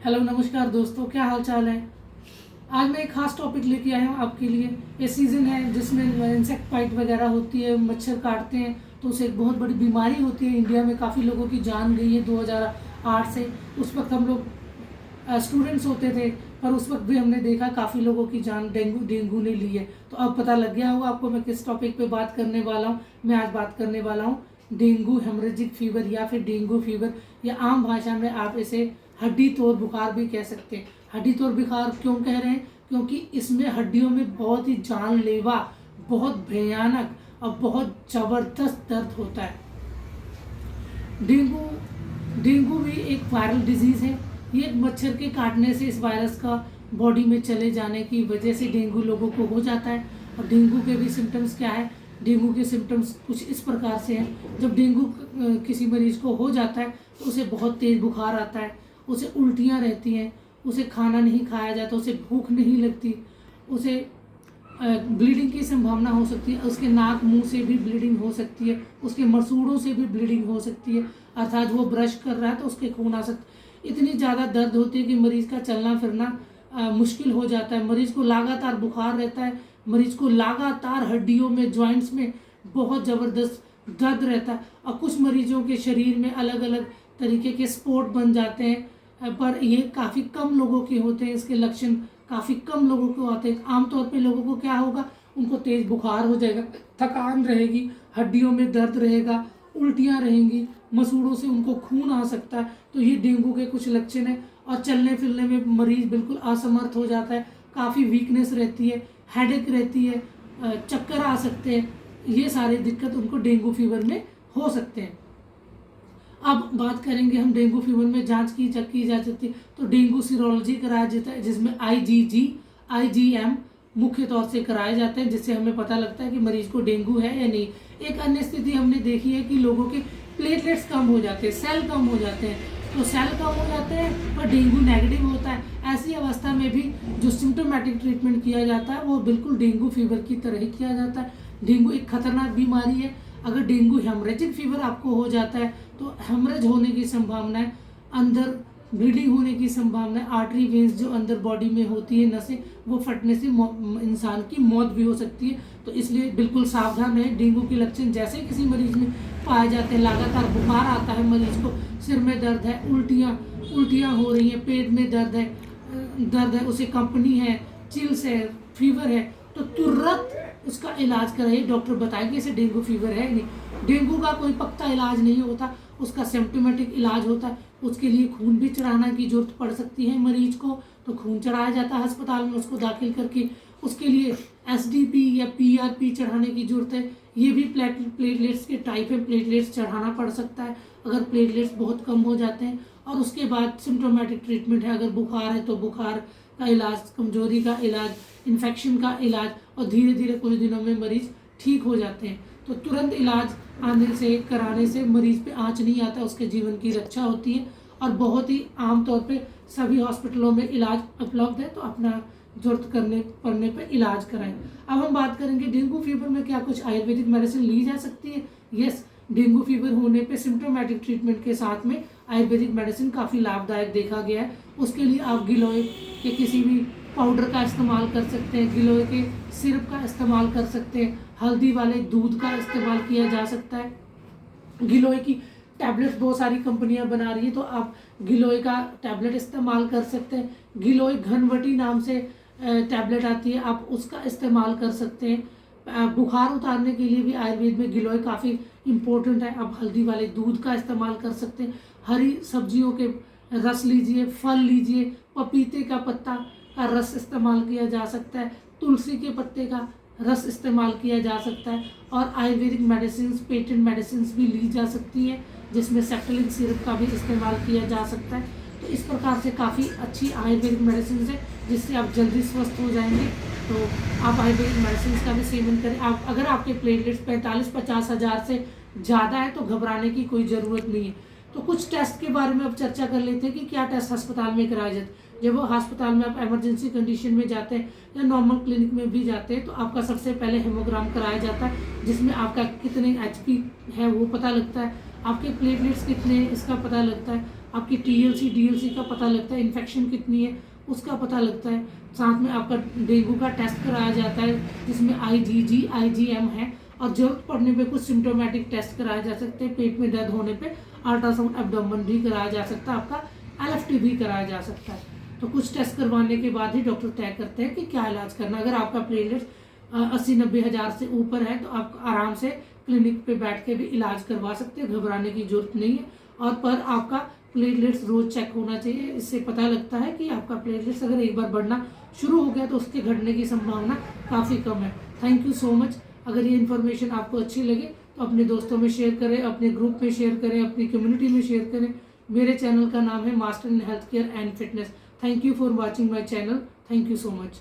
Hello नमस्कार दोस्तों, क्या हाल चाल है। आज मैं एक खास टॉपिक लेके आया हूँ आपके लिए। ये सीज़न है जिसमें इंसेक्ट बाइट वगैरह होती है, मच्छर काटते हैं तो उसे एक बहुत बड़ी बीमारी होती है। इंडिया में काफ़ी लोगों की जान गई है 2008 से। उस वक्त हम लोग स्टूडेंट्स होते थे, पर उस वक्त भी हमने देखा काफ़ी लोगों की जान डेंगू ने ली है। तो अब पता लग गया होगा आपको मैं किस टॉपिक पे बात करने वाला हूँ। मैं आज बात करने वाला हूँ डेंगू हेमरेजिक फीवर या फिर डेंगू फीवर, या आम भाषा में आप इसे हड्डी तोड़ बुखार भी कह सकते हैं। हड्डी तोड़ बुखार क्यों कह रहे हैं? क्योंकि इसमें हड्डियों में बहुत ही जानलेवा, बहुत भयानक और बहुत ज़बरदस्त दर्द होता है। डेंगू डेंगू भी एक वायरल डिजीज़ है। ये मच्छर के काटने से इस वायरस का बॉडी में चले जाने की वजह से डेंगू लोगों को हो जाता है। और डेंगू के भी सिम्टम्स क्या है? डेंगू के सिम्टम्स कुछ इस प्रकार से हैं। जब डेंगू किसी मरीज को हो जाता है तो उसे बहुत तेज़ बुखार आता है, उसे उल्टियाँ रहती हैं, उसे खाना नहीं खाया जाता, उसे भूख नहीं लगती, उसे ब्लीडिंग की संभावना हो सकती है, उसके नाक मुंह से भी ब्लीडिंग हो सकती है, उसके मसूड़ों से भी ब्लीडिंग हो सकती है, अर्थात वो ब्रश कर रहा है तो उसके खून आ सकता है। इतनी ज़्यादा दर्द होती है कि मरीज़ का चलना फिरना मुश्किल हो जाता है। मरीज़ को लगातार बुखार रहता है, मरीज़ को लगातार हड्डियों में, जॉइंट्स में बहुत ज़बरदस्त दर्द रहता है। और कुछ मरीजों के शरीर में अलग अलग तरीके के स्पॉट बन जाते हैं, पर ये काफ़ी कम लोगों के होते हैं। इसके लक्षण काफ़ी कम लोगों को आते हैं। आमतौर पे लोगों को क्या होगा, उनको तेज़ बुखार हो जाएगा, थकान रहेगी, हड्डियों में दर्द रहेगा, उल्टियाँ रहेंगी, मसूड़ों से उनको खून आ सकता है। तो ये डेंगू के कुछ लक्षण हैं। और चलने फिरने में मरीज़ बिल्कुल असमर्थ हो जाता है, काफ़ी वीकनेस रहती है, हेडेक रहती है, चक्कर आ सकते हैं। ये सारी दिक्कत उनको डेंगू फीवर में हो सकते हैं। अब बात करेंगे हम डेंगू फीवर में जांच की जा सकती है तो डेंगू सीरोलॉजी कराया जाता है, जिसमें IgM मुख्य तौर से कराए जाते हैं, जिससे हमें पता लगता है कि मरीज को डेंगू है या नहीं। एक अन्य स्थिति हमने देखी है कि लोगों के प्लेटलेट्स कम हो जाते हैं, सेल कम हो जाते हैं। तो सेल कम हो जाते हैं पर डेंगू नेगेटिव होता है। ऐसी अवस्था में भी जो सिम्टोमेटिक ट्रीटमेंट किया जाता है वो बिल्कुल डेंगू फीवर की तरह ही किया जाता है। डेंगू एक खतरनाक बीमारी है। अगर डेंगू हेमरेजिक फीवर आपको हो जाता है तो हेमरेज होने की संभावना है, अंदर ब्लीडिंग होने की संभावना है, आर्टरी वेन्स जो अंदर बॉडी में होती है, नसें, वो फटने से इंसान की मौत भी हो सकती है। तो इसलिए बिल्कुल सावधान है। डेंगू के लक्षण जैसे किसी मरीज में पाए जाते हैं, लगातार बुखार आता है मरीज को, सिर में दर्द है, उल्टियाँ हो रही हैं, पेट में दर्द है, उसे कंपनी है, चिल्स है, फीवर है, तो तुरंत उसका इलाज कराइए। डॉक्टर बताएंगे इसे डेंगू फीवर है नहीं। डेंगू का कोई पक्का इलाज नहीं होता, उसका सिम्टोमेटिक इलाज होता है। उसके लिए खून भी चढ़ाने की जरूरत पड़ सकती है मरीज को, तो खून चढ़ाया जाता है अस्पताल में उसको दाखिल करके। उसके लिए SDP या PRP चढ़ाने की जरूरत है। ये भी प्लेटलेट्स के टाइप है, प्लेटलेट्स चढ़ाना पड़ सकता है अगर प्लेटलेट्स बहुत कम हो जाते हैं। और उसके बाद सिम्टोमेटिक ट्रीटमेंट है, अगर बुखार है तो बुखार का इलाज, कमजोरी का इलाज, इन्फेक्शन का इलाज, और धीरे धीरे कुछ दिनों में मरीज ठीक हो जाते हैं। तो तुरंत इलाज आने से, कराने से मरीज पे आँच नहीं आता, उसके जीवन की रक्षा होती है। और बहुत ही आम तौर पे सभी हॉस्पिटलों में इलाज उपलब्ध है, तो अपना जरूरत पड़ने पर इलाज कराएं। अब हम बात करेंगे डेंगू फीवर में क्या कुछ आयुर्वेदिक मेडिसिन ली जा सकती है। यस, डेंगू फीवर होने पे सिम्टोमेटिक ट्रीटमेंट के साथ में आयुर्वेदिक मेडिसिन काफ़ी लाभदायक देखा गया है। उसके लिए आप गिलोय के किसी भी पाउडर का इस्तेमाल कर सकते हैं, गिलोय के सिरप का इस्तेमाल कर सकते हैं, हल्दी वाले दूध का इस्तेमाल किया जा सकता है। गिलोय की टैबलेट्स बहुत सारी कंपनियां बना रही है, तो आप गिलोय का टैबलेट इस्तेमाल कर सकते हैं। गिलोय घनवटी नाम से टैबलेट आती है, आप उसका इस्तेमाल कर सकते हैं। बुखार उतारने के लिए भी आयुर्वेद में गिलोय काफ़ी इम्पोर्टेंट है। आप हल्दी वाले दूध का इस्तेमाल कर सकते हैं। हरी सब्जियों के रस लीजिए, फल लीजिए, पपीते का पत्ता का रस इस्तेमाल किया जा सकता है, तुलसी के पत्ते का रस इस्तेमाल किया जा सकता है। और आयुर्वेदिक मेडिसिन, पेटेंट मेडिसिन भी ली जा सकती हैं, जिसमें सेफ्टेलिन सिरप का भी इस्तेमाल किया जा सकता है। तो इस प्रकार से काफ़ी अच्छी आयुर्वेदिक मेडिसिन है, जिससे आप जल्दी स्वस्थ हो जाएंगे। तो आप आयुर्वेदिक मेडिसिन का भी सेवन करें। आप अगर आपके प्लेटलेट्स 45-50 हज़ार से ज़्यादा है तो घबराने की कोई ज़रूरत नहीं है। तो कुछ टेस्ट के बारे में अब चर्चा कर लेते हैं कि क्या टेस्ट अस्पताल में कराए जाते हैं। जब वो अस्पताल में आप इमरजेंसी कंडीशन में जाते हैं या नॉर्मल क्लिनिक में भी जाते हैं तो आपका सबसे पहले हेमोग्राम कराया जाता है, जिसमें आपका कितने HP है वो पता लगता है, आपके प्लेटलेट्स कितने हैं इसका पता लगता है, आपकी TLC DLC का पता लगता है, इन्फेक्शन कितनी है उसका पता लगता है। साथ में आपका डेंगू का टेस्ट कराया जाता है जिसमें IgG IgM है, और जरूरत पड़ने पे कुछ सिम्टोमेटिक टेस्ट कराए जा सकते हैं। पेट में दर्द होने पे अल्ट्रासाउंड एब्डोमेन भी कराया जा सकता है, आपका LFT भी कराया जा सकता है। तो कुछ टेस्ट करवाने के बाद ही डॉक्टर तय करते हैं कि क्या इलाज करना। अगर आपका प्लेटलेट 80-90 हज़ार से ऊपर है तो आप आराम से क्लिनिक पे बैठ के भी इलाज करवा सकते हैं, घबराने की जरूरत नहीं है। और पर आपका प्लेटलेट्स रोज चेक होना चाहिए, इससे पता लगता है कि आपका प्लेटलेट्स अगर एक बार बढ़ना शुरू हो गया तो उसके घटने की संभावना काफ़ी कम है। Thank you so much. अगर ये इन्फॉर्मेशन आपको अच्छी लगे तो अपने दोस्तों में शेयर करें, अपने ग्रुप में शेयर करें, अपनी कम्युनिटी में शेयर करें। मेरे चैनल का नाम है master in health care and fitness. Thank you for watching my channel. Thank you so much.